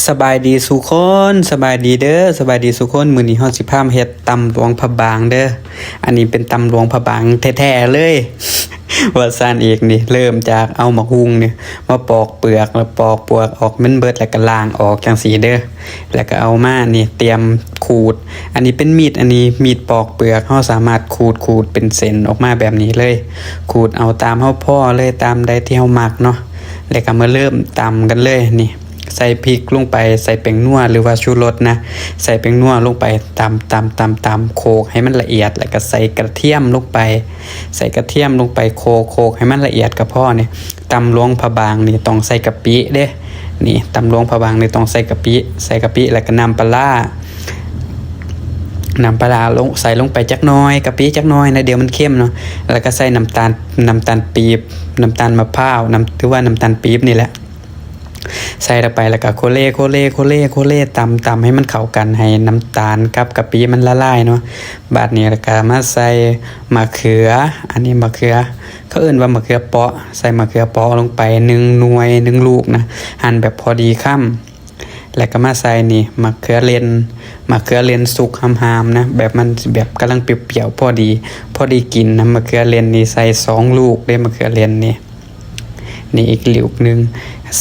สบายดีสุคนสบายดีเด้อสบายดีสุคนมื้อนี้เฮาสิพามาเฮ็ดตำหลวงพระบางเด้ออันนี้เป็นตำหลวงพระบางแท้ๆเลย ว่าซ่านอีกนี่เริ่มจากเอามะฮุงนี่มาปอกเปลือกแล้วปอกเปลือกออกมันเบิดแล้วก็ล้างออกจังซี่เด้อแล้วก็เอามานี่เตรียมขูดอันนี้เป็นมีดปอกเปลือกเฮาสามารถขูดเป็นเส้นออกมาแบบนี้เลยขูดเอาตามเฮาพอเลยตามใดที่เฮามักเนาะแล้วก็มาเริ่มตำกันเลยนี่ใส่พริกลงไปใส่แป้งนัวหรือว่าชูรสนะใส่แป้งนัวลงไปตำโขลกให้มันละเอียดแล้วก็ใส่กระเทียมลงไปใส่กระเทียมลงไปโขลกให้มันละเอียดก็พอเนี่ยตำหลวงพระบางนี่ต้องใส่กะปิเด้นี่ตำหลวงพระบางนี่ต้องใส่กะปิแล้วก็น้ำปลาลงใส่ลงไปจักหน่อยกะปิจักหน่อยนะเดี๋ยวมันเข้มเนาะแล้วก็ใส่น้ำตาลปี๊บน้ำตาลมะพร้าวหรือว่าน้ำตาลปี๊บนี่แหละใส่ลงไปแล้วก็โคเล่ตำให้มันเข้ากันให้น้ำตาลกับกะปิมันละลายเนาะบาดนี้แล้วก็มาใส่มะเขืออันนี้มะเขือเขาเอิ้นว่ามะเขือเปาะใส่มะเขือเปาะลงไป1หน่วย1ลูกนะหั่นแบบพอดีคำแล้วก็มาใส่นี่มะเขือเลนสุกหามๆนะแบบมันแบบกำลังเปรี้ยวๆพอดีกินนะมะเขือเลนนี่ใส่2ลูกได้มะเขือเลนนี่อีกลูกนึง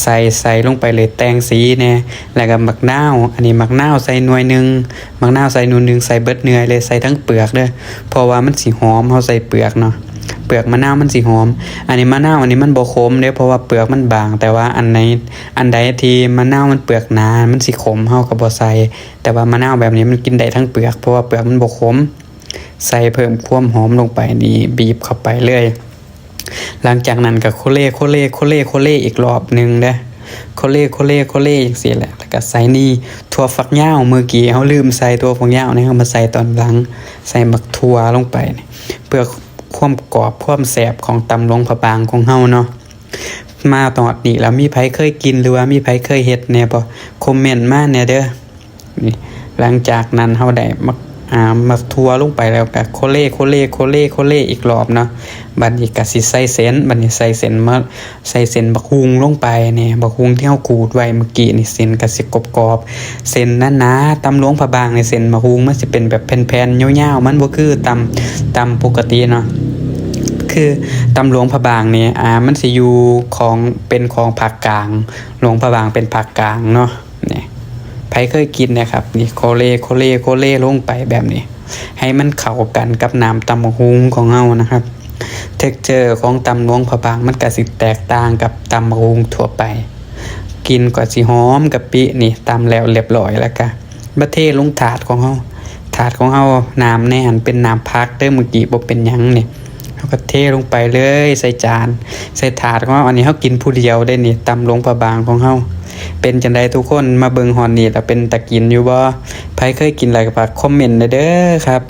ใส่ลงไปเลยแตงสีเนี่ยแล้วก็มักนาวอันนี้มักนาวใส่หน่วยนึงมักนาวใส่หน่วยนึงใส่เบิดเนื้อเลยใส่ทั้งเปลือกเด้อเพราะว่ามันสิหอมเฮาใส่เปลือกเนาะเปลือกมะนาวมันสิหอมอันนี้มะนาวอันนี้มันบ่ขมเด้อเพราะว่าเปลือกมันบางแต่ว่าอันใดที่มะนาวมันเปลือกหนามันสิขมเฮาก็บ่ใส่แต่ว่ามะนาวแบบนี้มันกินได้ทั้งเปลือกเพราะว่าเปลือกมันบ่ขมใส่เพิ่มความหอมลงไปนี่บีบเข้าไปเลยหลังจากนั้นก็โคเล่อีกรอบนึงเด้อโคเล่จังซี่แหละแล้วก็ใส่นี่ถั่วฝักยาวเมื่อกี้เฮาลืมใส่ถั่วฝักยาวนี่เฮามาใส่ตอนหลังใส่บักถั่วลงไปเพื่อความกรอบความแซ่บของตำหลวงพระบางของเฮาเนาะมาตอนนี้แล้วมีไผเคยกินหรือว่ามีไผเคยเฮ็ดแน่บ่คอมเมนต์มาแน่เด้อนี่หลังจากนั้นเฮาได้มาทัวลงไปแล้วก็โคเล่อีกรอบเนาะบัดนี้ก็สิใส่เส้นบัดนี้ใส่เส้นบักฮุงลงไปนี่บักฮุงที่เฮาขูดไว้เมื่อกี้นี่เส้นก็สิกรอบๆเส้นหนาๆตำหลวงพระบางนี่เส้นบักฮุงมันสิเป็นแบบแผ่นๆยาวๆมันบ่คือตำปกติเนาะคือตำหลวงพระบางนี่มันสิอยู่เป็นของภาคกลางหลวงพระบางเป็นภาคกลางเนาะนี่ใครเคยกินนะครับนี่โคเล่ลงไปแบบนี้ให้มันเข้ากันกับน้ำตำบักหุ่งของเฮานะครับเท็กเจอร์ของตำหลวงพระบางมันก็สิแตกต่างกับตำบักหุ่งทั่วไปกินก็สิหอมกะปินี่ตำแล้วเรียบร้อยแล้วก็มาเทลงถาดของเฮาน้ำแน่นเป็นน้ำพักเด้อเมื่อกี้บ่เป็นหยังนี่เฮาก็เทลงไปเลยใส่จานใส่ถาดของเฮาอันนี้เฮากินผู้เดียวได้นี่ตำหลวงพระบางของเฮาเป็นจังไดทุกคนมาเบิ่งฮอนนี่แล้วเป็นตะกินอยู่บ่ใครเคยกินอะไรก็ฝากคอมเมนต์เด้อครับ